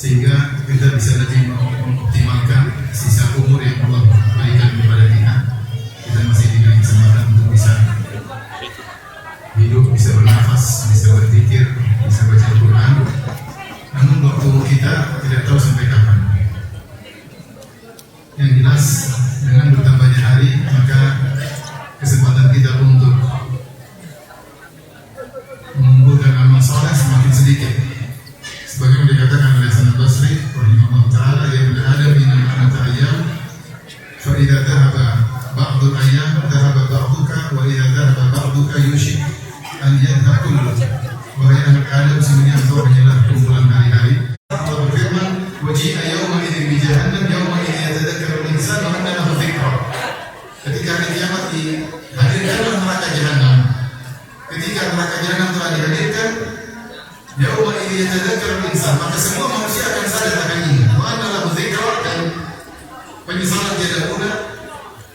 sehingga kita bisa lebih mengoptimalkan sisa umur yang Allah berikan kepada kita. Kita masih diberi kesempatan untuk bisa hidup, bisa bernafas, bisa berzikir, bisa baca Al-Quran. Namun waktu kita tidak tahu sampai kapan. Yang jelas dengan bertambahnya hari, maka kesempatan kita untuk mengumpulkan amal soleh semakin sedikit. Sebagaimana dikatakan oleh Hasan Al-Basri rahimahullah taala, ya bil adam min al-anata ayyam fa idza dhahaba ba'du al-ayyam dhahaba ba'duka wa idza dhahaba ba'duka yushik an yadhhab kullu. Wahai anak Adam, sebenarnya engkau hanyalah kumpulan hari-hari. Allah berfirman, waji'a yawma idzin bi jahannam yawma idzin yatadhakkaru al-insanu wa anna lahu dzikra. Ketika hari kiamat dihadirkan neraka jahanam. Ketika neraka jahanam telah dihadirkan, yauma idzin yatadhakkaru al-insan, maka semua manusia akan sadar akan ini. Wa anna lahu dzikra, dan penyesalan tiada guna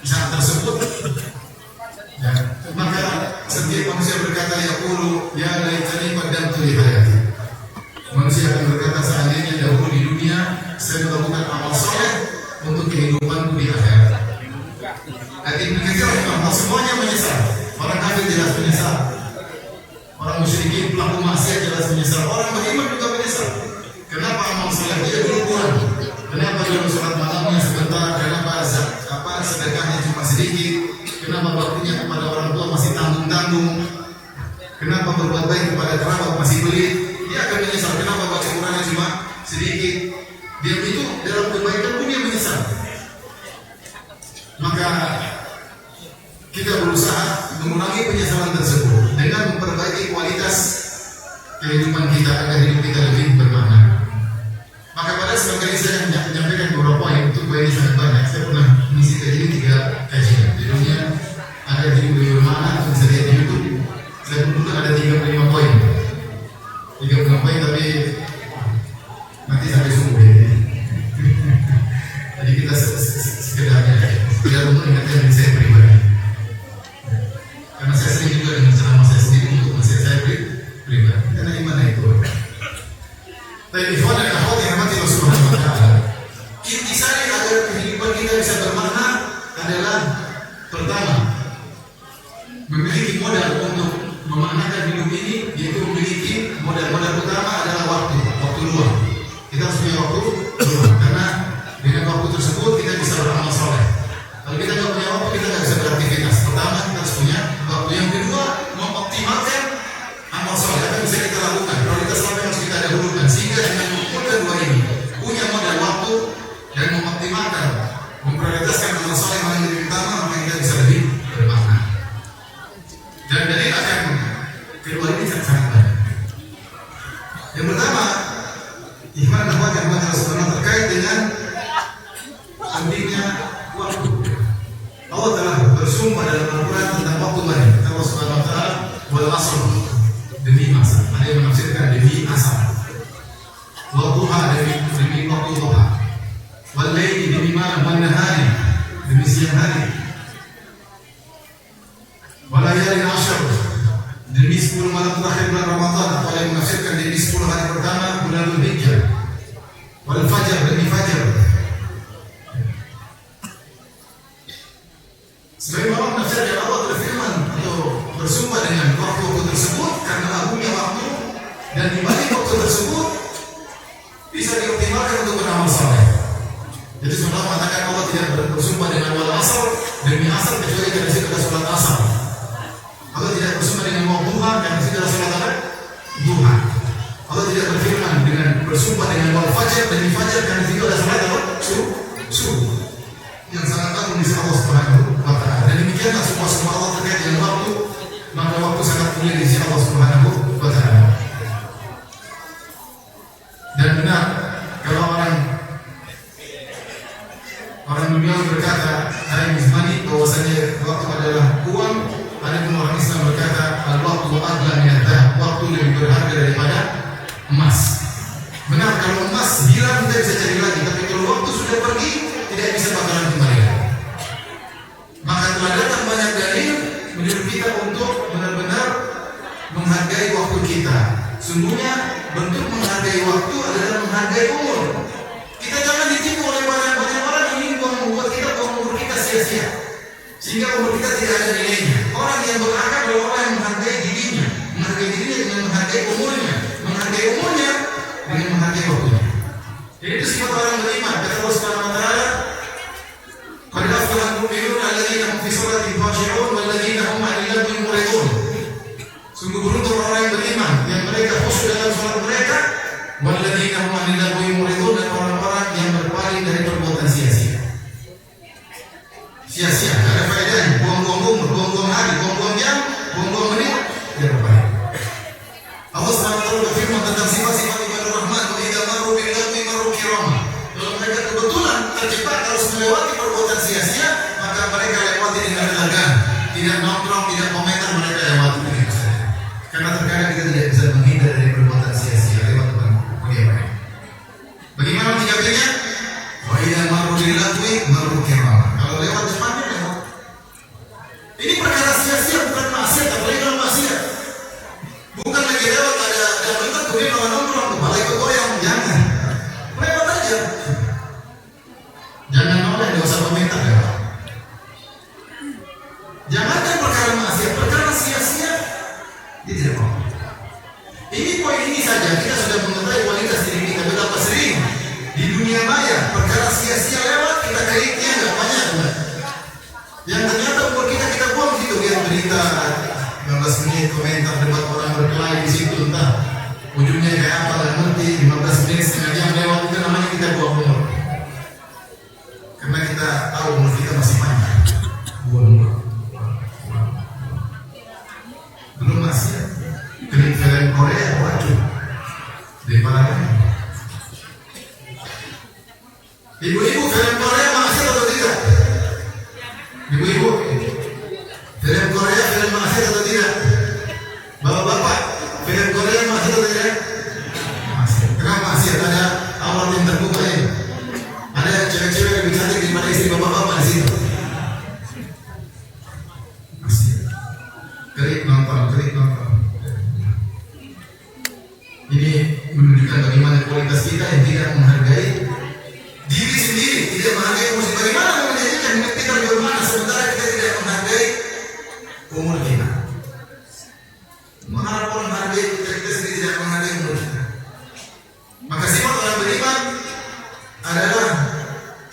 di saat tersebut. Ya, maka setiap manusia berkata, yaqulu ya laitani qaddamtu li hayati. Manusia akan berkata, seandainya dahulu di dunia saya melakukan amal soleh untuk kehidupanku di akhirat. Dan Ibnu Katsir rahimahullah, semuanya menyesal. Orang kafir jelas menyesal, orang musyrikin pelaku maksiat jelas menyesal, orang beriman juga menyesal. Kenapa amal soleh dia dulu kurang? Kenapa dulu sholat malamnya sebentar? Kenapa sedekahnya cuma sedikit? Kenapa waktunya kepada orang tua masih tanggung-tanggung? Kenapa berbuat baik kepada kerabat masih pelit? Dia akan menyesal. Kenapa baca Qurannya cuma sedikit? Dia itu dalam kebaikan pun dia menyesal. Maka kita berusaha mengurangi penyesalan tersebut dengan memperbaiki kualitas kehidupan kita agar hidup kita lebih bermakna. Maka pada sebagai saya menyampaikan beberapa poin, untuk poin sangat banyak. Saya pernah mengisi kajian 3 kajian. Judulnya agar hidup lebih bermakna, atau bisa lihat di YouTube. Saya pun ada 35 poin. 35 poin, tapi nanti sampai subuh ya. Jadi kita sekedar untuk ingatkan diri saya pribadi. Karena saya sering juga dengan ceramah saya sendiri untuk nasihat saya pribadi. Karena gimana itu? Tapi ikhwan dan akhwat yang rahmati Allah Subhanahu wa taala, intisari agar kehidupan kita bisa bermakna adalah pertama, memiliki modal untuk memaknakan hidup ini, yaitu memiliki modal utama adalah waktu luang. Kita harus punya waktu luang, karena dengan waktu tersebut kita bisa beramal soleh. Kalau kita tidak punya waktu, kita tidak bisa beraktivitas. Pertama, kita harus punya waktu. Yang kedua, mengoptimalkan amal soleh yang bisa kita lakukan. Prioritas apa yang harus kita dahulukan, sehingga dengan mengumpulkan dua ini, punya modal waktu dan mengoptimalkan, memprioritaskan amal soleh yang lebih utama, maka kita bisa lebih bermakna. Dan dari akan kedua ini sangat banyak. Yang pertama, iman dan wajah sebenarnya terkait dengan pentingnya waktu. Allah telah bersumpah dalam Al-Quran tentang waktu banyak. Allah Subhanahu wa taala, wal asr, demi masa. Ada yang menafsirkan demi asar. Wal duha, demi waktu duha. Wal laili, demi malam. Wal nahari, demi siang hari. Wal layalin ashr, demi 10 malam terakhir bulan Ramadan. Atau yang menafsirkan demi 10 hari pertama bulan Dzulhijjah. Wal fajr, demi fajar. Sebagai Allah menafsirkan, Allah berfirman atau bersumpah dengan waktu tersebut karena agungnya waktu, dan di balik waktu tersebut bisa dioptimalkan untuk beramal saleh. Jadi sebenarnya mengatakan Allah tidak bersumpah dengan wal asr, demi asar, kecuali karena situ ada sholat asar. Allah tidak bersumpah dengan waktu duha karena situ ada sholat apa? Duha. Allah tidak berfirman dengan bersumpah dengan wal fajar, demi fajar, karena situ ada sholat apa? Subuh. Yang sangat agung di sisi Allah Subhanahu wa taala. Dan demikianlah semua Allah terkait dengan waktu, maka waktu sangat mulia di sisi Allah Subhanahu wa taala. Dan benar kalau orang dunia berkata time is money, bahwasanya waktu adalah uang. Ada pun orang Islam berkata al-waqtu aghla min adh-dhahab, waktu lebih berharga daripada emas. Benar, kalau emas hilang kita bisa cari lagi, tapi kalau waktu sudah pergi tidak bisa bakalan kembali. Maka telah datang banyak dalil menyuruh kita untuk benar-benar menghargai waktu kita. Sungguhnya bentuk menghargai waktu adalah menghargai umur. Kita jangan ditipu oleh banyak orang yang ingin membuat kita umur kita sia-sia, sehingga umur kita tidak ada nilainya. Orang yang berakal adalah orang yang menghargai dirinya dengan menghargai umurnya dengan menghargai waktunya. Jadi itu sifat orang beriman. Kata Allah Subhanahu wa taala, "Qad aflaha al-mu'minun alladziina hum fi shalatihim khashi'un walladziina hum 'anil lagwi mu'ridun." Sungguh beruntung orang yang beriman yang mereka khusyuk dalam salat mereka, walladziina hum 'anil lagwi mu'ridun, dan orang-orang yang berpaling dari perbuatan sia-sia. Sia-sia, tidak ada faedahnya, buang-buang umur, buang-buang hari, buang-buang jam, buang-buang menit, tidak berfaedah. Allah SWT berfirman tentang sifat-sifat ibadah Rahman, wa idza marru bil lagwi marru kirama. Kalau mereka kebetulan terjebak harus melewati perbuatan sia-sia, maka mereka lewati dengan elegan, tidak nongkrong, tidak komentar, mereka lewati begitu saja. Karena terkadang kita tidak bisa menghindar dari perbuatan sia-sia lewat teman mulia mereka. Bagaimana menyikapinya? Wa idza marru bil lagwi marru kirama. Kalau lewat depannya lewat. Ini perkara sia-sia, bukan maksiat, apalagi kalau maksiat. Bukan lagi lewat ada bentuk kemudian orang nongkrong kepala ikut goyang, jangan. Lewat aja. Jangan noleh, nggak usah komentar lewat. Jangankan perkara maksiat, perkara sia-sia dia tidak mau. Ini poin ini saja kita sudah mengetahui kualitas diri kita betapa sering di dunia maya perkara sia-sia lewat kita kayaknya nggak banyak. Yang ternyata umur kita buang gitu, lihat berita 15 menit komentar debat orang berkelahi di situ, entah ujungnya kayak apa nggak ngerti. 15 menit setengah jam lewat, itu namanya kita buang umur. Karena kita tahu umur kita masih panjang. Buang umur. Belum masih klik film Korea, waduh, di mana? Ibu-ibu, film Korea masih atau tidak? Ibu-ibu, film Korea film masih atau tidak? Bapak-bapak, film Korea masih atau tidak? Masih. Kenapa masih? Ada aurat yang terbuka ini. Ada cewek-cewek yang lebih cantik daripada istri bapak-bapak di situ. Masih. Klik nonton. Ini menunjukkan bagaimana kualitas kita yang tidak menghargai diri sendiri, tidak menghargai umur. Bagaimana menjadikan kita bermana sementara kita tidak menghargai umur kita. Mengharap orang menghargai kita sendiri, tidak menghargai umur kita. Maka sifat orang beriman adalah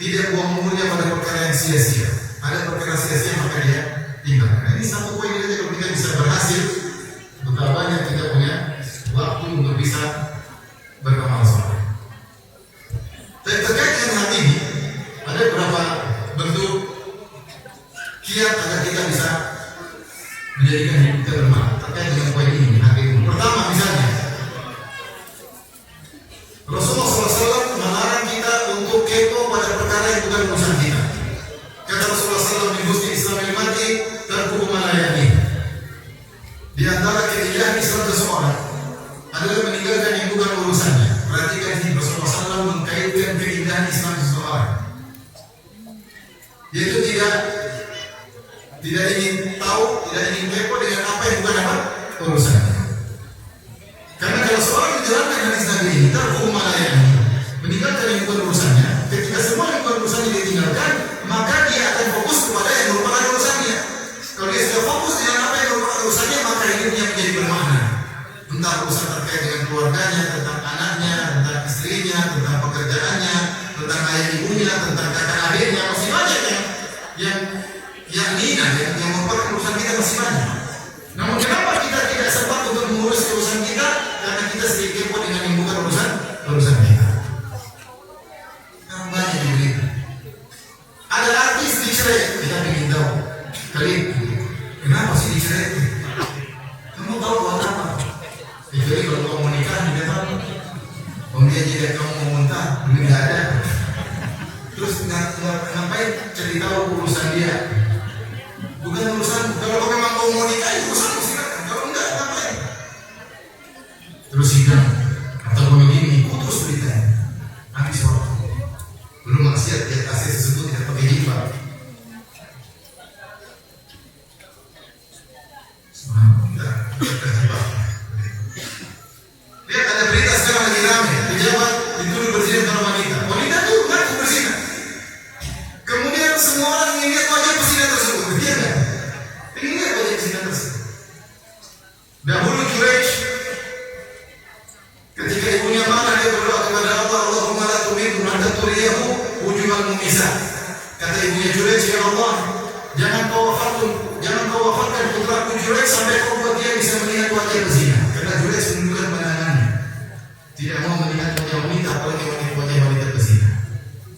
tidak buang umurnya pada perkara yang sia-sia. Ada perkara sia-sia maka dia tinggalkan. Nah, ini satu poin saja kalau kita bisa berhasil, betapa banyak kita punya waktu untuk bisa beramal soleh. Terkait dengan hati ini, ada beberapa bentuk kiat agar kita bisa menjadikan hidup kita bermanfaat. Terkait dengan poin ini, hati ini. Pertama, misalnya, Rasulullah SAW melarang kita untuk kepo pada perkara yang bukan urusan kita. Kata Rasulullah SAW, di Husni Islam al-Mati, terkubu malayani. Di antara keindahan Islam seseorang adalah meninggalkan yang bukan urusannya. Perhatikan ini, Rasulullah SAW mengkaitkan keindahan Islam seseorang, yaitu tidak ingin tahu, tidak ingin kepo dengan apa yang bukan apa urusannya. Karena kalau seorang menjalankan hadis Nabi ini, tarku malayani, meninggalkan yang bukan urusannya, ketika semua yang bukan urusannya dia tinggalkan, maka dia akan fokus kepada yang merupakan urusannya. Kalau dia sudah fokus dengan apa yang merupakan urusannya, maka hidupnya menjadi bermakna. Entah urusan terkait dengan keluarganya, tentang anaknya, tentang istrinya, tentang pekerjaannya, tentang ayah ibunya, tentang kakak adiknya, masih banyak yang merupakan urusan kita masih banyak. Namun kenapa kita tidak sempat untuk mengurus urusan kita? Karena kita sedikit kepo dengan yang bukan urusan kita. Karena banyak yang begitu. Ada artis dicerai, kita ingin tahu. Kali, kenapa sih dicerai? Kamu tahu buat apa? Jadi kalau kamu mau nikah, dia tahu. Kalau dia jika kamu mau muntah, duit nggak ada. Terus ngapain cari tahu urusan dia? Bukan urusan. Kalau kamu memang mau nikah, itu urusan silakan. Kalau enggak, ngapain? Terus sidang atau begini, putus beritanya. Habis waktu. Belum maksiat, dia kasih tersebut tidak pakai jilbab. Lihat ada berita sekarang lagi ramai, pejabat itu wajah pezina, karena Jules menunjukkan pandangannya tidak mau melihat wajah wanita, apalagi wajah wanita pezina.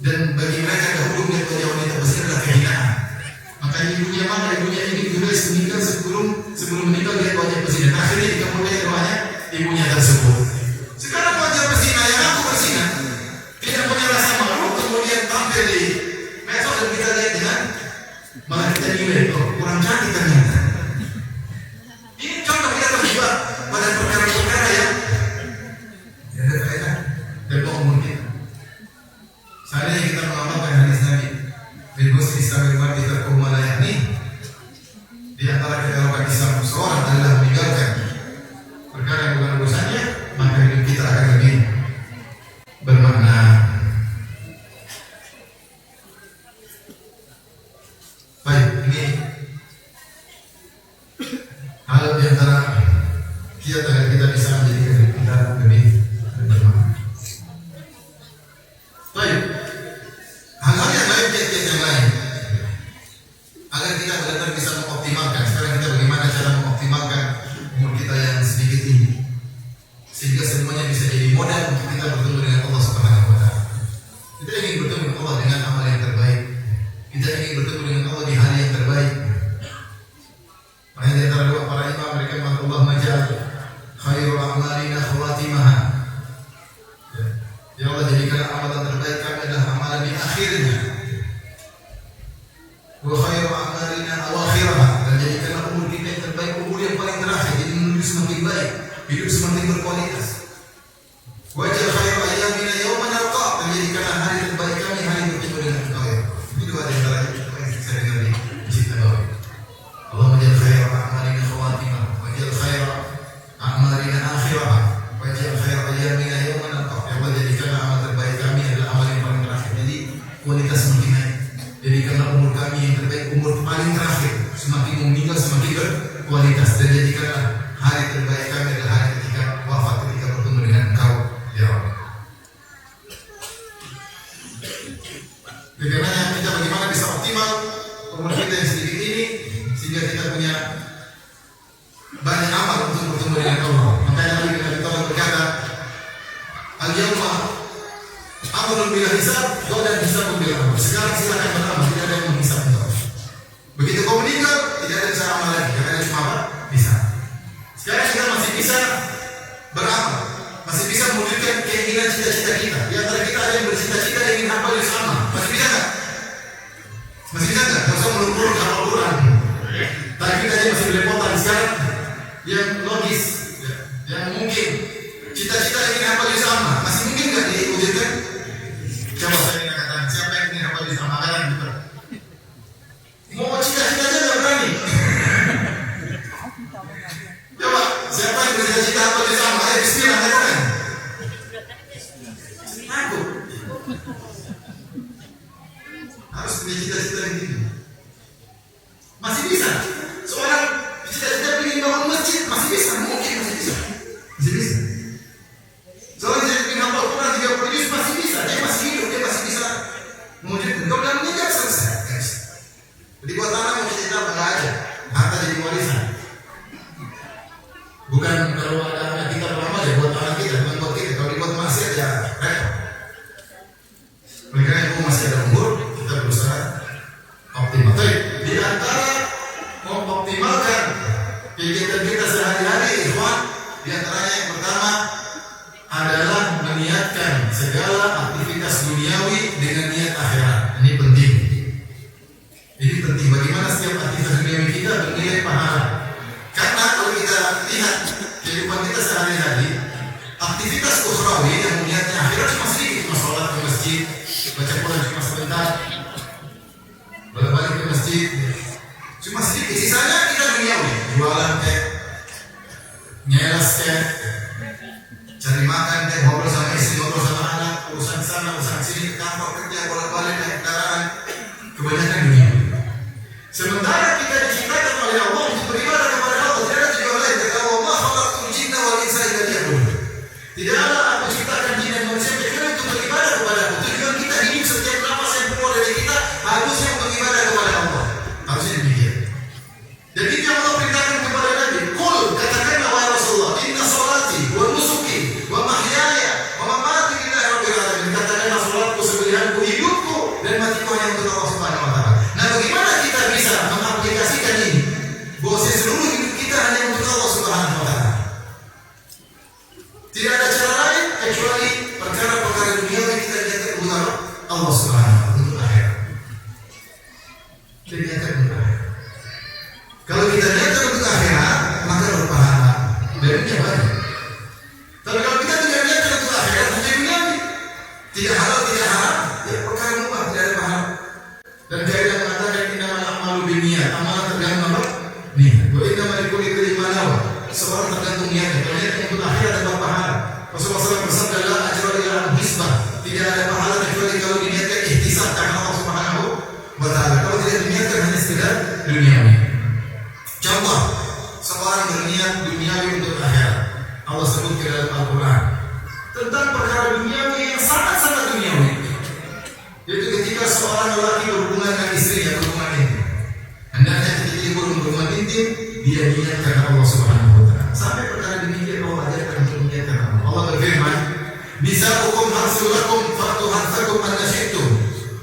Dan bagi mereka dahulu melihat wajah wanita pezina adalah kehinaan. Makanya ibunya mana? Ibunya ini Jules meninggal sebelum meninggal lihat wajah pezina. Nah, akhirnya dikemudian rumahnya ibunya tersebut. Sekarang wajah pezina yang aku berzina tidak punya rasa malu, kemudian tampil di medsos dan kita lihat dengan malah kita nilai, oh kurang cantik ternyata. Ini contoh kita terlibat pada perkara-perkara yang ada kaitan dengan umur kita. Seandainya kita mengamalkan hadis Nabi, "Min husni islamil mar'i tarkuhu ma la ya'ni." Di antara keutamaan Islam seseorang adalah meninggalkan perkara yang bukan urusannya, maka hidup kita akan lebih bermakna. Baik, ini hal di antara kiat agar kita bisa menjadikan hidup kita lebih bermakna. Baik, hal-hal yang lain, kiat-kiat yang lain agar kita benar-benar bisa mengoptimalkan. Sekarang kita bagaimana cara mengoptimalkan umur kita yang sedikit ini, sehingga semuanya bisa jadi modal untuk kita bertemu dengan Allah Subhanahu wa Ta'ala. Kita ingin bertemu dengan Allah dengan amal yang terbaik. Kita ingin bertemu dengan Allah di hari yang terbaik. Makanya di antara doa para imam mereka mengatakan, Allahumma ja'al khairul a'malina khawatimaha. Ya Allah, jadikanlah amalan terbaik kami adalah amalan di akhirnya. Wa khairu a'malina awakhiraha, dan jadikanlah umur kita yang terbaik umur yang paling terakhir. Jadi menuju semakin baik, hidup semakin berkualitas. Wajah khairu ayyamina yawma nalqa, dan jadikanlah hari terbaik kami hari bertemu dengan Engkau ya. Ini dua di antara yang saya dengar di Masjid Nabawi. Allahumma ja'al khairu a'malina khawatimah, waj'al khairu a'malina akhirah, waj'al khairu ayyamina yawma nalqa. Ya Allah, jadikanlah amal terbaik kami adalah amal yang paling terakhir. Jadi kualitas semakin naik. Jadikanlah umur kami yang terbaik umur paling terakhir, semakin meninggal semakin berkualitas, dan jadikanlah hari terbaik kami adalah hari ketika wafat, ketika bertemu dengan Engkau ya Allah. Bagaimana bisa optimal umur kita yang sedikit ini sehingga kita punya banyak amal untuk bertemu dengan Allah. Makanya Nabi berkata, "Al-yawma amalun bila hisab, dan hisabun bila amal." Sekarang silakan beramal, tidak ada yang menghisab engkau. Begitu kau meninggal, tidak ada bisa amal lagi, karena cuma apa? Bisa. Sekarang kita masih bisa beramal, masih bisa mewujudkan keinginan cita-cita kita. Di antara kita ada yang bercita-cita ingin hafal sama, masih bisa nggak? Masih bisa nggak? Nggak usah muluk-muluk hafal Quran. Tadi kita aja masih belepotan. Sekarang yang logis, yang mungkin cita-cita ingin hafal sama, masih mungkin nggak diwujudkan? Coba saya ingin katakan, siapa yang ingin hafal sama kalian gitu? Mau cita-cita aja nggak berani. Coba, siapa yang bercita-cita hafal sama? Ayo bismillah, katakan. Aku harus punya cita-cita yang tinggi. Masih bisa. Seorang cita-cita ingin bangun masjid, masih bisa. Mungkin masih bisa. Masih bisa. Seorang cita-cita ingin hafal Quran 30 juz, masih bisa. Dia masih hidup, dia masih bisa mewujudkan. Kalau dalam meninggal selesai. Jadi buat anak mau cita-cita apa aja, harta jadi warisan. Bukan kalau ada anak kita beramal ya buat anak kita, bukan buat kita. Kalau dibuat maksiat ya repot. Oleh karena itu masih ada umur, kita berusaha optimal. Tapi di antara mengoptimalkan kegiatan kita sehari-hari, ikhwan, di antaranya yang pertama adalah meniatkan segala aktivitas duniawi dengan niat akhirat. Ini penting. Ini penting. Bagaimana setiap aktivitas duniawi kita bernilai pahala. Karena kalau kita lihat kehidupan kita sehari-hari, aktivitas ukhrawi yang niatnya akhirat cuma sedikit, cuma sholat ke masjid, baca Quran cuma sebentar, balik ke masjid, cuma sedikit. Sisanya kita duniawi, jualan teh, nyelas teh, cari makan teh, ngobrol sama istri, ngobrol sama anak, urusan sana, urusan sini, kantor kerja, bolak-balik naik kendaraan, kebanyakan duniawi. Sementara kita diciptakan oleh Allah untuk beribadah kepada Allah, tidak ada tujuan lain. Kata Allah, khalaqtul jinna wal insa illa liya'budun. Tidaklah aku ciptakan jin dan manusia kecuali untuk beribadah kepada Aku. Tujuan kita hidup setiap nafas yang keluar dari kita harusnya untuk beribadah kepada Allah. Harusnya demikian. Dan itu yang Allah perintahkan kepada Nabi. Qul, katakanlah wahai Dalilnya banyak. Tapi kalau kita tidak niatkan untuk akhirat, hanya duniawi, tidak halal, tidak haram, ya perkara mubah, tidak ada pahala. Dan kaidah mengatakan innamal a'malu binniyat, amalan tergantung apa? Niat. Wa innamal likulli imrin ma nawa. Seorang tergantung niatnya. Kalau niatnya untuk akhirat dapat pahala. Rasulullah SAW bersabda, la ajra illa an hisbah. Tidak ada pahala kecuali kalau diniatkan ihtisab karena Allah Subhanahu wa taala. Kalau tidak diniatkan hanya sekedar duniawi. Contoh, seorang berniat duniawi untuk akhirat. Allah sebut ke dalam Al-Quran tentang perkara duniawi yang sangat-sangat duniawi. Yaitu ketika seorang lelaki berhubungan dengan istrinya, berhubungan intim. Hendaknya ketika dia berhubungan intim, dia niat karena Allah Subhanahu wa taala. Sampai perkara demikian Allah ajarkan untuk niat karena Allah. Allah berfirman, "Nisa'ukum harsul lakum fa'tu harthakum anna syi'tum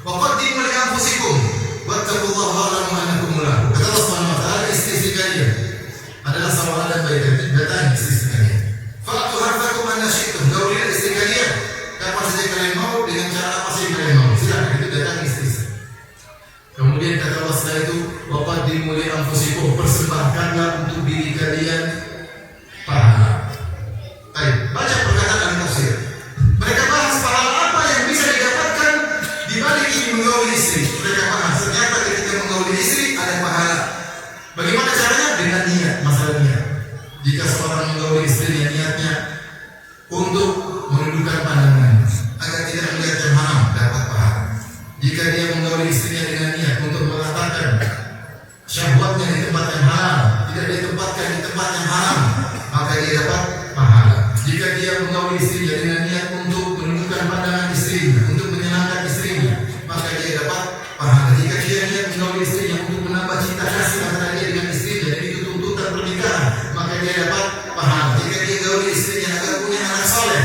wa qaddimu li anfusikum wattaqullaha wa'lamu annakum mulaqu." Kata Allah Subhanahu wa taala, istri-istri kalian adalah sawaran dan baik hati, datangi istri-istri kalian. Fa'tu harthakum anna syi'tum. Gaulilah istri kalian kapan saja kalian mau, dengan cara apa saja kalian mau. Silakan itu datangi istri-istri. Kemudian kata Allah setelah itu, wa qaddimu li anfusikum, persembahkanlah untuk diri kalian pahala. Baik, baca perkataan tafsir. Mereka bahas pahala apa yang bisa didapatkan di balik ini menggauli istri. Mereka bahas ternyata ketika menggauli istri ada pahala. Bagaimana caranya? Dengan niat, masalah niat. Jika seorang menggauli istrinya, niatnya untuk menundukkan pandangan agar tidak melihat yang haram, dapat pahala. Jika dia menggauli istrinya dengan niat untuk mengatakan syahwatnya di tempat yang halal, tidak ditempatkan di tempat yang haram, maka dia dapat pahala. Jika dia menggauli istrinya dengan niat untuk menundukkan pandangan istrinya, untuk menyenangkan istrinya, maka dia dapat pahala. Jika dia niat menggauli istrinya untuk menambah cinta kasih antara dia dengan istrinya, dan itu tuntutan pernikahan, maka dia dapat pahala. Jika dia gauli istrinya agar punya anak soleh,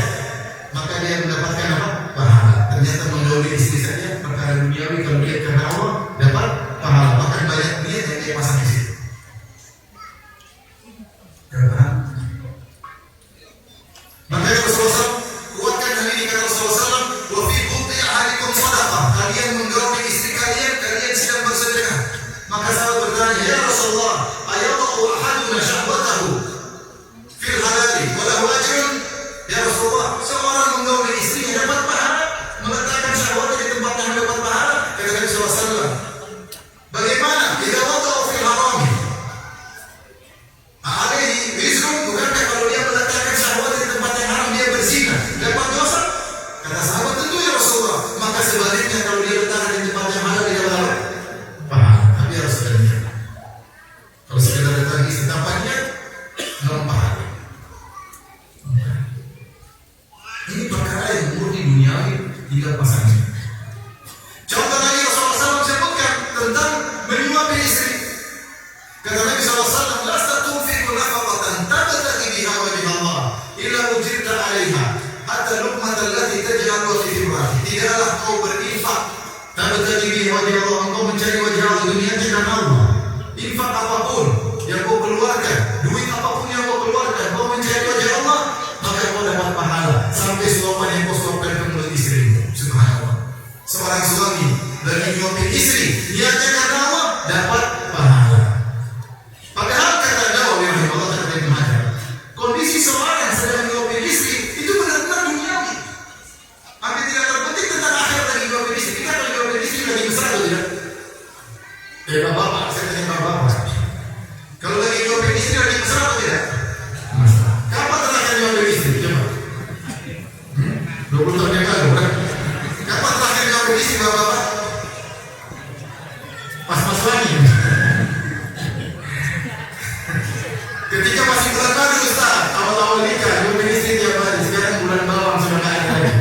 maka dia mendapatkan apa? Pahala. Ternyata menggauli istri saja perkara duniawi, kalau dia karena Allah dapat pahala. Bahkan banyak niat yang dia pasang di situ. Maka Rasulullah SAW kuatkan hal ini, kata Rasulullah SAW, wa fi buti ahadikum sadaqah. Kalian menggauli istri kalian, kalian sedang bersedekah. Maka sahabat bertanya, ya Rasulullah, ayadhu ahaduna syahwatahu fil halali wa lahu ajrun? Ya Rasulullah, seorang menggauli istrinya dapat pahala, meletakkan syahwatnya di tempat yang dapat pahala. Kata Nabi SAW, bagaimana jika wada'u fil harami? Alaihi wizrun, bukankah kalau dia meletakkan syahwatnya di tempat yang haram, dia berzina, dapat dosa? Kata sahabat, tentu ya Rasulullah. Maka sebaliknya, kalau dia letakkan di tempat yang halal, dia dapat apa? Pahala. Tapi harus ada niat. Kalau sekedar datang istri tanpa niat, non pahala. Ini perkara yang murni duniawi, tidak pasangan. Contoh tadi Rasulullah SAW sebutkan tentang menyuapi istri. Kata Nabi SAW, lasta tunfiqu nafaqatan tabtaghi biha wajha Allah illa ujirta 'alaiha hatta luqmata allati taj'aluha fi imra'ati. Tidaklah kau berinfak tabtaghi biha wajha Allah, engkau mencari wajah Allah, dunianya karena Allah. Infak apapun yang kau keluarkan, duit apapun yang kau keluarkan, kau mencari wajah Allah, maka kau dapat pahala. Sampai suapan yang kau suapkan ke mulut istrimu. Subhanallah. Seorang suami lagi nyuapin istri, niatnya karena Allah, dapat pahala. Padahal kata Nawawi rahimahullah, kata Ibnu Hajar, kondisi seorang yang sedang nyuapin istri itu benar-benar duniawi. Hampir tidak terpenting tentang akhirat lagi nyuapin istri. Kita kalau nyuapin istri lagi besar atau tidak? Bapak, saya tanya bapak. Kalau lagi nyuapin istri lagi besar atau tidak? Kapan terakhir nyuapin istri? Coba. 20 tahun yang lalu kan? Kapan terakhir nyuapin istri bapak? Pas-pas lagi. Ketika masih bulan baru Ustaz, awal-awal nikah, nyuapin istri tiap hari. Sekarang bulan bawang sudah nggak ada lagi.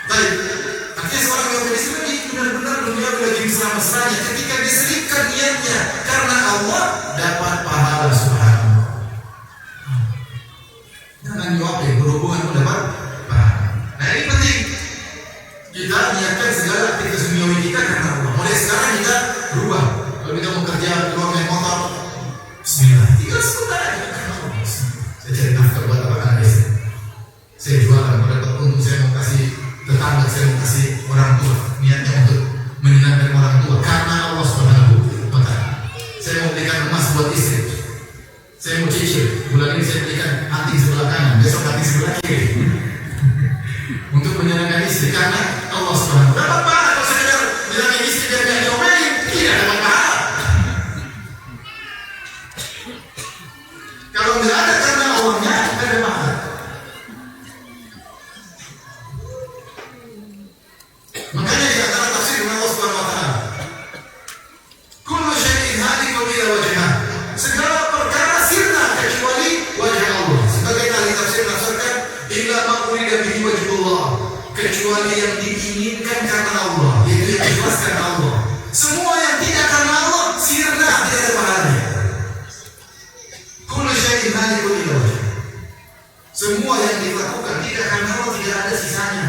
Baik, artinya seorang nyuapin istri lagi benar-benar dunia lagi mesra-mesranya. Ketika diselipkan niatnya karena Allah, dapat pahala. Subhanallah. Jangan nyuapin, berhubungan pun dapat pahala. Nah ini penting. Kita niatkan segala aktivitas duniawi kita karena Allah. Mulai sekarang kita berubah. Kalau kita mau kerja, keluar naik motor, bismillah, tinggal sebentar aja karena Allah. Saya cari nafkah buat apa anak istri. Saya jualan, kalau dapat untung saya mau kasih tetangga, saya mau kasih orang tua. Niatnya untuk menyenangkan orang tua karena Allah Subhanahu wa taala. Saya mau belikan emas buat istri. Saya mau cicil kecil. Bulan ini saya belikan hati sebelah kanan, besok hati sebelah kiri. Untuk menyenangkan istri, karena Allah Subhanahu wa taala. Dapat pahala kalau sekedar bilangin istri biar nggak diomelin, tidak dapat pahala. Kalau nggak ada karena Allahnya, nggak ada pahala. Makanya di antara tafsir Allah Subhanahu wa taala, kullu syai'in halikun ila wajhah. Segala perkara sirna kecuali wajah Allah. Sebagai ahli tafsir menafsirkan illa ma urida bihi wajhullah, kecuali yang diinginkan karena Allah, yaitu yang dijelaskan Allah. Semua yang tidak karena Allah sirna, tidak ada pahalanya. Kullu syai'in halikun ila wajhah. Semua yang dilakukan tidak karena Allah tidak ada sisanya.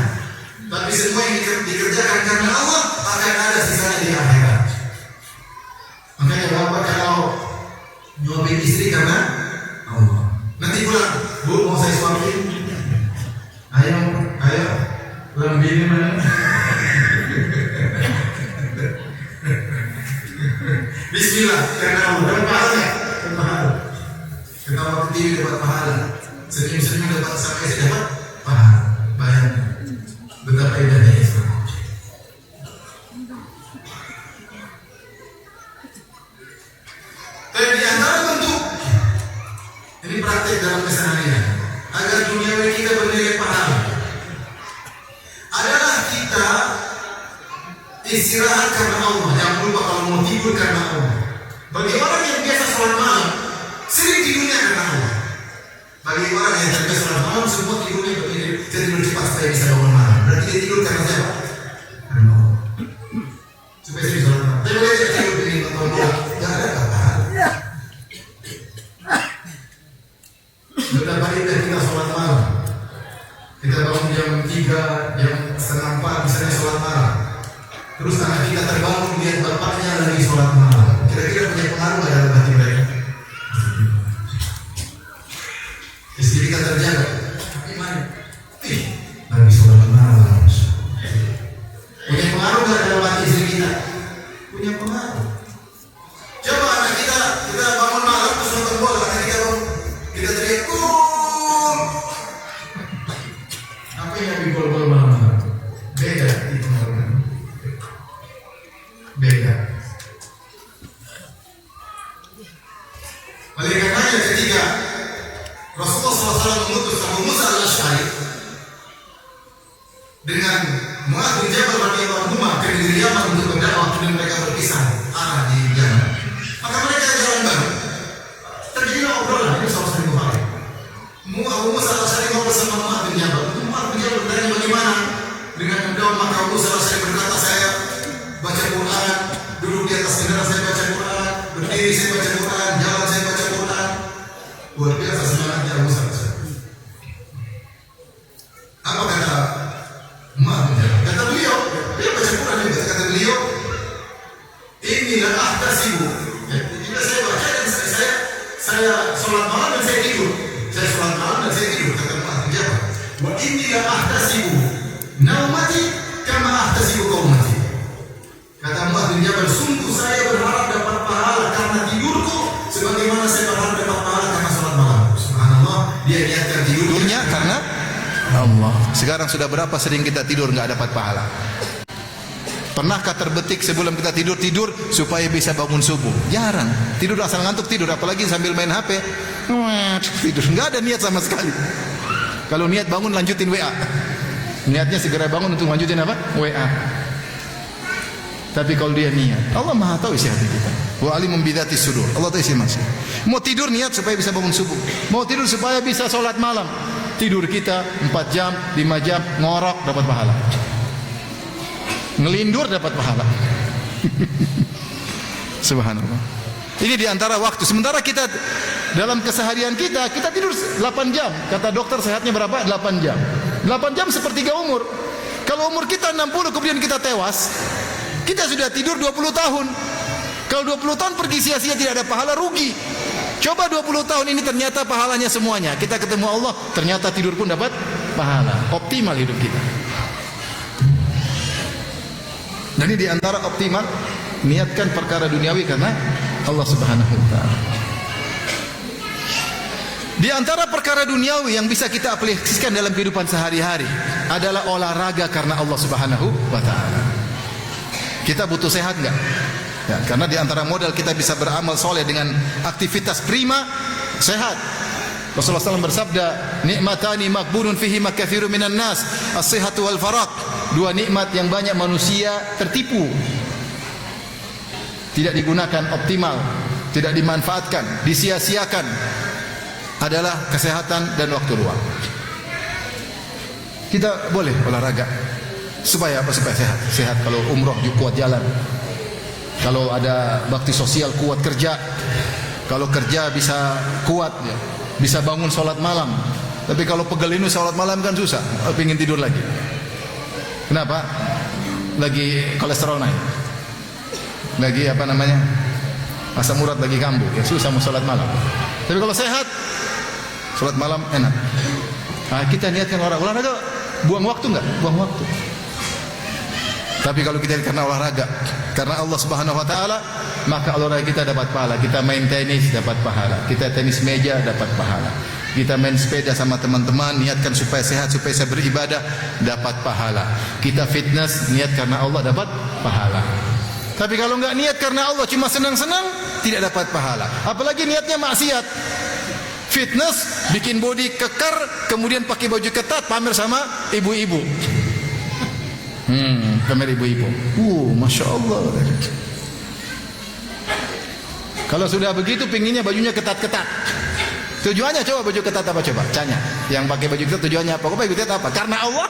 Tapi semua yang dikerjakan karena Allah akan ada sisanya di akhirat. Makanya bapak kalau nyuapin istri karena Allah, nanti pulang, Bu mau saya suapin, ayo lambini mana? Bismillah, karena Allah dapat pahala, dapat pahala. Ketawa TV dapat pahala, senyum-senyum dapat, sampai dapat pahala. Bayangkan betapa indahnya Islam. Dan di antara bentuk ini praktek dalam keseharian agar duniawi kita bernilai pahala adalah kita istirahat karena Allah. Jangan lupa kalau mau tidur karena Allah. Bagi orang yang biasa sholat malam, sering tidurnya karena Allah. Bagi orang yang terbiasa sholat malam, semua tidurnya begini. Saya tidur cepat supaya bisa bangun malam. Berarti dia tidur karena siapa? Karena Allah. Supaya saya bisa sholat malam. Tapi boleh saya tidur begini atau tidak? Tidak ada kata-kata. Betapa indah kita sholat malam. Kita bangun jam 3, jam setengah 4, misalnya sholat malam. Terus anak kita terbangun lihat bapaknya lagi sholat malam. Kira-kira punya pengaruh nggak dalam hati mereka? Istri kita terjaga. Tapi mana? Lagi sholat malam. Punya pengaruh nggak dalam hati istri kita? Punya pengaruh. Coba anak kita bangun malam terus nonton bola, anak kita bangun, kita teriak, apa yang habis gol-gol malam? Beda itu malam. Beda. Oleh karenanya ketika Rasulullah SAW mengutus Abu Musa al-Asy'ari dengan Mu'adz bin Jabal radhiyallahu anhu ke negeri Yaman untuk berdakwah, dan mereka berpisah arah di Yaman. Maka mereka jalan bareng. Terjadi obrolan, ini salah satu Bukhari. Abu Musa al-Asy'ari ngobrol sama Mu'adz bin Jabal. Mu'adz bin Jabal bertanya bagaimana dengan mendakwah. Maka Abu Musa al-Asy'ari berkata, saya baca Quran, duduk di atas kendaraan saya baca Quran, berdiri saya baca Quran, jalan saya baca Quran. Luar biasa semangatnya Abu Musa al-Asy'ari. Apa kata Mu'adz bin Jabal? Kata beliau, dia baca Quran juga. Kata beliau, inilah ahtasibu. Jika saya baca dan saya sholat malam dan saya tidur. Saya sholat malam dan saya tidur. Kata Mu'adz bin Jabal, wa inilah ahtasibu naumati kama ahtasibu qaumati. Kata Mu'adz bin Jabal, sungguh saya berharap dapat pahala karena tidurku sebagaimana saya berharap dapat pahala karena sholat malam. Subhanallah, dia niatkan tidurnya karena Allah. Sekarang sudah berapa sering kita tidur nggak dapat pahala? Pernahkah terbetik sebelum kita tidur supaya bisa bangun subuh? Jarang. Tidur asal ngantuk tidur, apalagi sambil main HP. Tidur, nggak ada niat sama sekali. Kalau niat bangun lanjutin WA. Niatnya segera bangun untuk lanjutin apa? WA. Tapi kalau dia niat, Allah Maha tahu isi hati kita. Wa alimun bidzati sudur. Allah tahu isi manusia. Mau tidur niat supaya bisa bangun subuh. Mau tidur supaya bisa sholat malam. Tidur kita 4 jam, 5 jam, ngorok dapat pahala. Ngelindur dapat pahala. Subhanallah. Ini diantara waktu. Sementara kita dalam keseharian kita tidur 8 jam. Kata dokter sehatnya berapa? 8 jam. 8 jam sepertiga umur. Kalau umur kita 60 kemudian kita tewas, kita sudah tidur 20 tahun. Kalau 20 tahun pergi sia-sia tidak ada pahala, rugi. Coba 20 tahun ini ternyata pahalanya semuanya. Kita ketemu Allah, ternyata tidur pun dapat pahala. Optimal hidup kita. Jadi di antara optimal, niatkan perkara duniawi karena Allah Subhanahu wa taala. Di antara perkara duniawi yang bisa kita aplikasikan dalam kehidupan sehari-hari adalah olahraga karena Allah Subhanahu wa taala. Kita butuh sehat enggak? Ya, karena di antara modal kita bisa beramal soleh dengan aktivitas prima, sehat. Rasulullah SAW bersabda, nikmatani makbunun fihi makathirun minan nas, as-sihhatu wal faraq. Dua nikmat yang banyak manusia tertipu, tidak digunakan optimal, tidak dimanfaatkan, disia-siakan, adalah kesehatan dan waktu luang. Kita boleh olahraga supaya apa? Supaya sehat. Sehat kalau umroh kuat jalan, kalau ada bakti sosial kuat kerja, kalau kerja bisa kuat ya, bisa bangun sholat malam. Tapi kalau pegel ini sholat malam kan susah, pengen tidur lagi. Kenapa? Lagi kolesterol naik, lagi apa namanya, asam urat lagi kambuh, ya susah mau sholat malam. Tapi kalau sehat, sholat malam enak. Nah, kita niatkan olahraga, buang waktu enggak? Buang waktu. Tapi kalau kita karena olahraga, karena Allah Subhanahu wa taala, maka olahraga kita dapat pahala. Kita main tenis dapat pahala. Kita tenis meja dapat pahala. Kita main sepeda sama teman-teman, niatkan supaya sehat, supaya saya beribadah, dapat pahala. Kita fitness, niat karena Allah, dapat pahala. Tapi kalau enggak niat karena Allah, cuma senang-senang, tidak dapat pahala. Apalagi niatnya maksiat. Fitness, bikin body kekar, kemudian pakai baju ketat, pamer sama ibu-ibu. Pamer ibu-ibu. Masya Allah. Kalau sudah begitu, pinginnya bajunya ketat-ketat. Tujuannya coba baju ketat apa coba? Tanya. Yang pakai baju ketat tujuannya apa? Kok baju ketat apa? Karena Allah.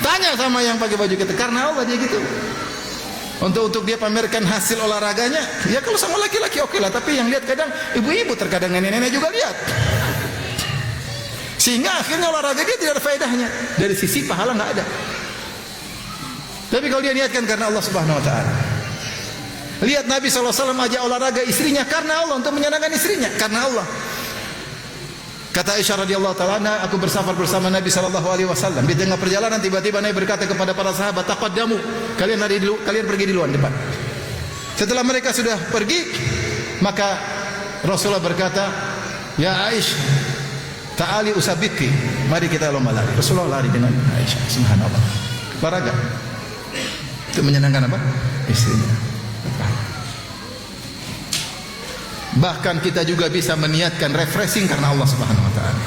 Tanya sama yang pakai baju ketat. Karena Allah dia gitu. Untuk dia pamerkan hasil olahraganya. Ya kalau sama laki-laki oke lah. Tapi yang lihat kadang ibu-ibu, terkadang nenek-nenek juga lihat. Sehingga akhirnya olahraga dia tidak ada faedahnya. Dari sisi pahala nggak ada. Tapi kalau dia niatkan karena Allah Subhanahu Wa Taala. Lihat Nabi SAW ajak olahraga istrinya karena Allah, untuk menyenangkan istrinya karena Allah. Kata Aisyah radhiyallahu taala, aku bersafar bersama Nabi SAW. Di tengah perjalanan tiba-tiba Nabi berkata kepada para sahabat, taqaddamu, kalian lari dulu, kalian pergi duluan depan. Setelah mereka sudah pergi, maka Rasulullah berkata, ya Aisyah, ta'ali usabiki, mari kita lomba lari. Rasulullah lari dengan Aisyah, subhanallah. Olahraga untuk menyenangkan apa? Istrinya. Bahkan kita juga bisa meniatkan refreshing karena Allah Subhanahu wa taala.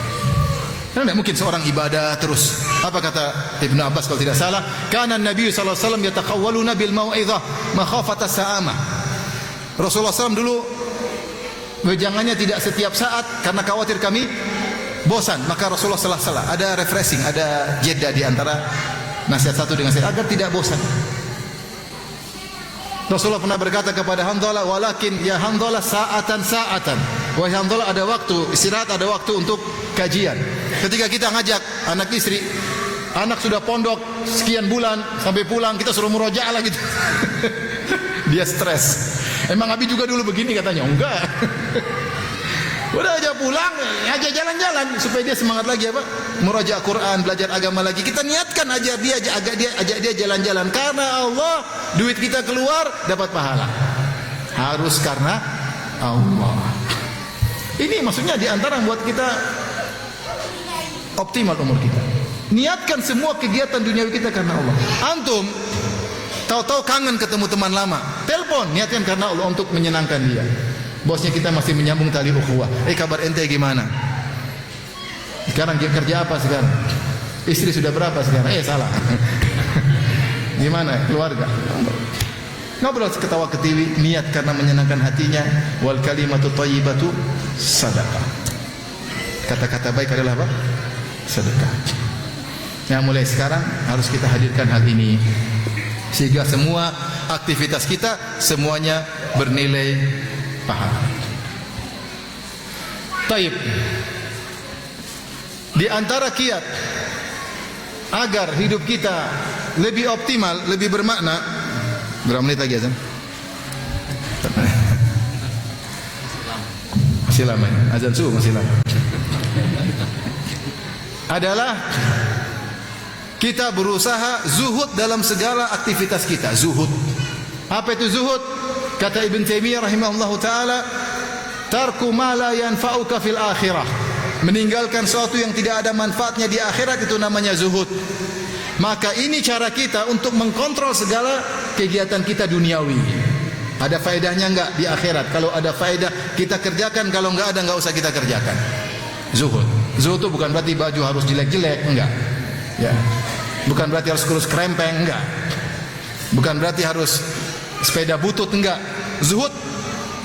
Karena tidak mungkin seorang ibadah terus. Apa kata Ibnu Abbas kalau tidak salah? Kana Nabi sallallahu alaihi wasallam yataqawwaluna bil mau'izah makhafata sa'amah. Rasulullah SAW dulu wejangannya tidak setiap saat karena khawatir kami bosan. Maka Rasulullah sallallahu ada refreshing, ada jeda di antara nasihat satu dengan nasihat agar tidak bosan. Rasulullah pernah berkata kepada Hanzalah, walakin ya Hanzalah sa'atan. Wahai Hanzalah, ada waktu istirahat, ada waktu untuk kajian. Ketika kita ngajak anak istri, anak sudah pondok sekian bulan sampai pulang kita suruh murojaah lah gitu. Dia stres. Emang Abi juga dulu begini katanya? Enggak. Udah aja pulang, aja jalan-jalan supaya dia semangat lagi apa? Murojaah Quran, belajar agama lagi. Kita niatkan aja dia ajak dia jalan-jalan karena Allah, duit kita keluar dapat pahala. Harus karena Allah. Ini maksudnya di antara yang buat kita optimal umur kita. Niatkan semua kegiatan duniawi kita karena Allah. Antum tahu-tahu kangen ketemu teman lama, telepon, niatkan karena Allah untuk menyenangkan dia. Bosnya kita masih menyambung tali ukhuwah. Kabar ente gimana? Sekarang dia kerja apa sekarang? Istri sudah berapa sekarang? Salah. Gimana keluarga? Ngobrol ketawa ketiwi, niat karena menyenangkan hatinya. Wal kalimatu thayyibatu sadaqah. Kata-kata baik adalah apa? Sedekah. Nah, mulai sekarang harus kita hadirkan hal ini sehingga semua aktivitas kita semuanya bernilai pahala. Taib. Di antara kiat agar hidup kita lebih optimal, lebih bermakna. Berapa menit lagi azan? Masih lama ya? Azan subuh masih lama. Adalah kita berusaha zuhud dalam segala aktivitas kita. Zuhud. Apa itu zuhud? Kata Ibn Taimiyah rahimahullahu taala, tarku ma la yanfa'uka fil akhirah. Meninggalkan sesuatu yang tidak ada manfaatnya di akhirat itu namanya zuhud. Maka ini cara kita untuk mengkontrol segala kegiatan kita duniawi. Ada faedahnya enggak di akhirat? Kalau ada faedah kita kerjakan, kalau enggak ada enggak usah kita kerjakan. Zuhud. Zuhud itu bukan berarti baju harus jelek-jelek, enggak. Ya. Bukan berarti harus kurus krempeng, enggak. Bukan berarti harus sepeda butut, enggak. Zuhud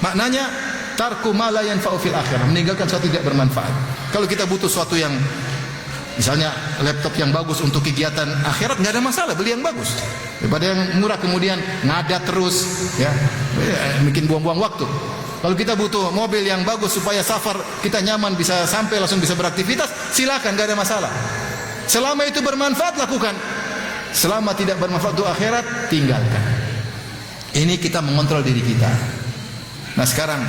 maknanya tarku ma la yanfa'u fil akhirah, meninggalkan sesuatu tidak bermanfaat. Kalau kita butuh sesuatu yang misalnya laptop yang bagus untuk kegiatan akhirat, enggak ada masalah, beli yang bagus. Daripada yang murah kemudian ngadat terus, ya, bikin buang-buang waktu. Kalau kita butuh mobil yang bagus supaya safar kita nyaman, bisa sampai langsung bisa beraktivitas, silakan, enggak ada masalah. Selama itu bermanfaat lakukan. Selama tidak bermanfaat untuk akhirat, tinggalkan. Ini kita mengontrol diri kita. Nah sekarang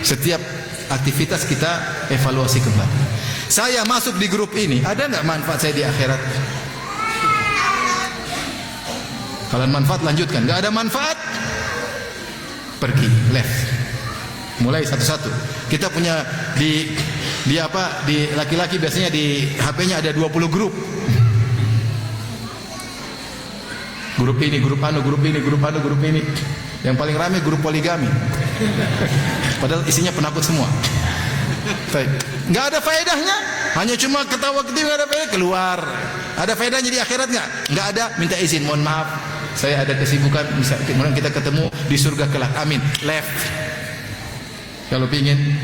setiap aktivitas kita evaluasi kembali. Saya masuk di grup ini, ada nggak manfaat saya di akhirat? Kalau manfaat lanjutkan, nggak ada manfaat, pergi, left. Mulai satu-satu. Kita punya di laki-laki biasanya di HP-nya ada 20 grup. Grup ini, grup anu, grup ini, grup anu, grup ini. Yang paling ramai grup poligami. Padahal isinya penakut semua. Nggak ada faedahnya, hanya cuma ketawa-ketiwi, nggak ada faedah, keluar. Ada faedahnya di akhirat nggak? Nggak ada, minta izin, mohon maaf, saya ada kesibukan, kemudian kita ketemu di surga kelak, amin, left. Kalau pingin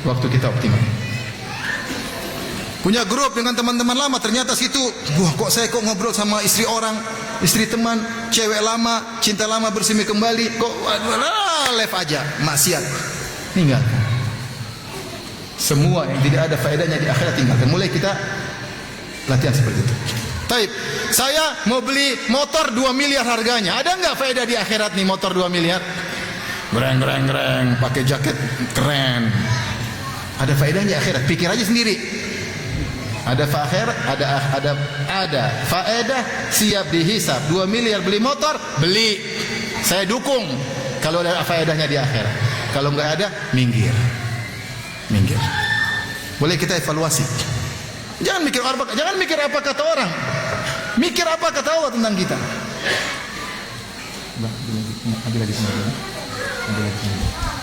waktu kita optimal. Punya grup dengan teman-teman lama, ternyata situ, wah kok saya ngobrol sama istri orang, istri teman, cewek lama, cinta lama bersemi kembali, kok left aja, maksiat, tinggalkan. Semua yang tidak ada faedahnya di akhirat tinggalkan. Mulai kita latihan seperti itu. Taib, saya mau beli motor 2 miliar harganya, ada nggak faedah di akhirat nih motor 2 miliar? Gereng, pakai jaket keren. Ada faedahnya di akhirat, pikir aja sendiri. Ada faedah, siap dihisab. 2 miliar beli motor, beli. Saya dukung kalau ada faedahnya di akhirat. Kalau nggak ada, minggir. Boleh kita evaluasi. Jangan mikir apa kata orang. Mikir apa kata Allah tentang kita. Ambil lagi sana.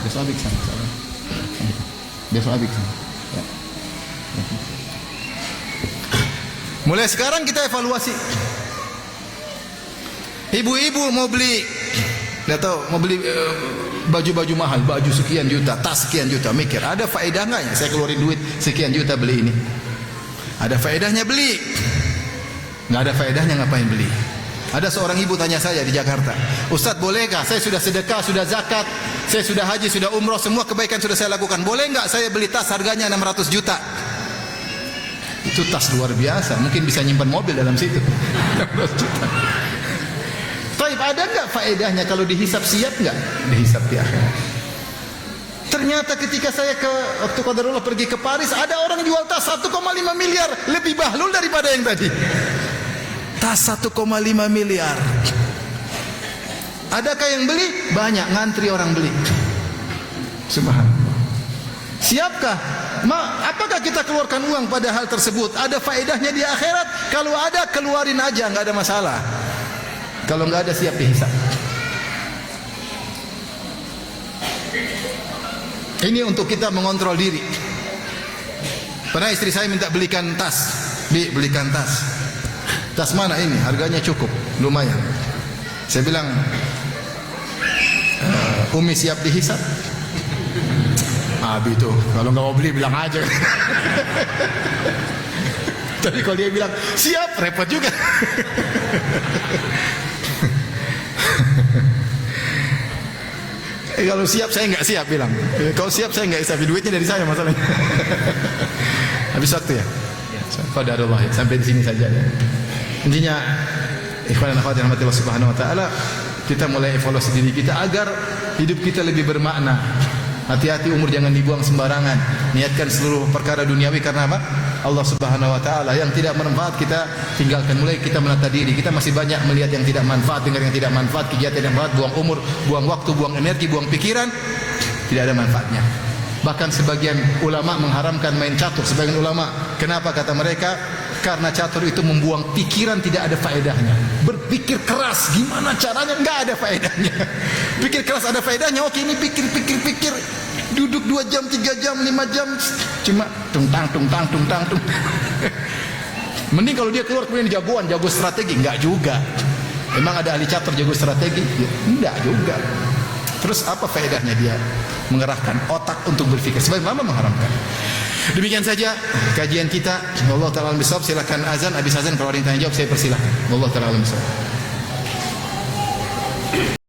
Besok habis sana. Ya. Mulai sekarang kita evaluasi. Ibu-ibu mau beli, nggak tahu, mau beli baju-baju mahal, baju sekian juta, tas sekian juta, mikir ada faedah nggak ya? Saya keluarin duit sekian juta beli ini. Ada faedahnya beli? Nggak ada faedahnya, ngapain beli? Ada seorang ibu tanya saya di Jakarta, Ustadz bolehkah saya sudah sedekah, sudah zakat, saya sudah haji, sudah umroh, semua kebaikan sudah saya lakukan, boleh nggak saya beli tas harganya 600 juta? Itu tas luar biasa, mungkin bisa nyimpan mobil dalam situ. 600 juta. Taib, ada nggak faedahnya kalau dihisap, siap nggak dihisap di akhirat? Ternyata ketika saya waktu qadarullah pergi ke Paris, ada orang jual tas 1,5 miliar, lebih bahlul daripada yang tadi. Tas 1,5 miliar. Adakah yang beli? Banyak, ngantri orang beli. Subhanallah. Siapkah? Apakah kita keluarkan uang pada hal tersebut? Ada faedahnya di akhirat? Kalau ada, keluarin aja, nggak ada masalah. Kalau nggak ada, siap dihisab. Ini untuk kita mengontrol diri. Pernah istri saya minta belikan tas, belikan tas. Tas mana ini? Harganya cukup, lumayan. Saya bilang, Umi siap dihisab? Abi itu, kalau nggak mau beli bilang aja. Tapi kalau dia bilang siap, repot juga. Kalau siap saya nggak siap bilang. Kalau siap saya nggak siap, duitnya dari saya masalahnya. Habis waktu ya. Qadarullah ya. Sampai di sini saja ya. Intinya, ikhwan dan akhwat yang dirahmati Allah Subhanahu wa taala, kita mulai evaluasi diri kita agar hidup kita lebih bermakna. Hati-hati, umur jangan dibuang sembarangan. Niatkan seluruh perkara duniawi karena apa? Allah Subhanahu wa taala. Yang tidak bermanfaat kita tinggalkan. Mulai kita menata diri. Kita masih banyak melihat yang tidak manfaat, dengar yang tidak manfaat, kegiatan yang manfaat, buang umur, buang waktu, buang energi, buang pikiran, tidak ada manfaatnya. Bahkan sebagian ulama mengharamkan main catur. Sebagian ulama, kenapa kata mereka? Karena catur itu membuang pikiran, tidak ada faedahnya. Berpikir keras, gimana caranya? Nggak ada faedahnya. Pikir keras ada faedahnya. Oke, ini pikir. Duduk 2 jam, 3 jam, 5 jam, cuma tung tang. Mending kalau dia keluar kemudian jago strategi. Enggak juga. Emang ada ahli catur jago strategi? Ya, enggak juga. Terus apa faedahnya dia mengerahkan otak untuk berpikir? Sebagian ulama mengharamkan. Demikian saja kajian kita. Allah taala alam bisawab. Silakan azan, habis azan kalau ada yang tanya jawab saya persilahkan. Allah taala alam bisawab.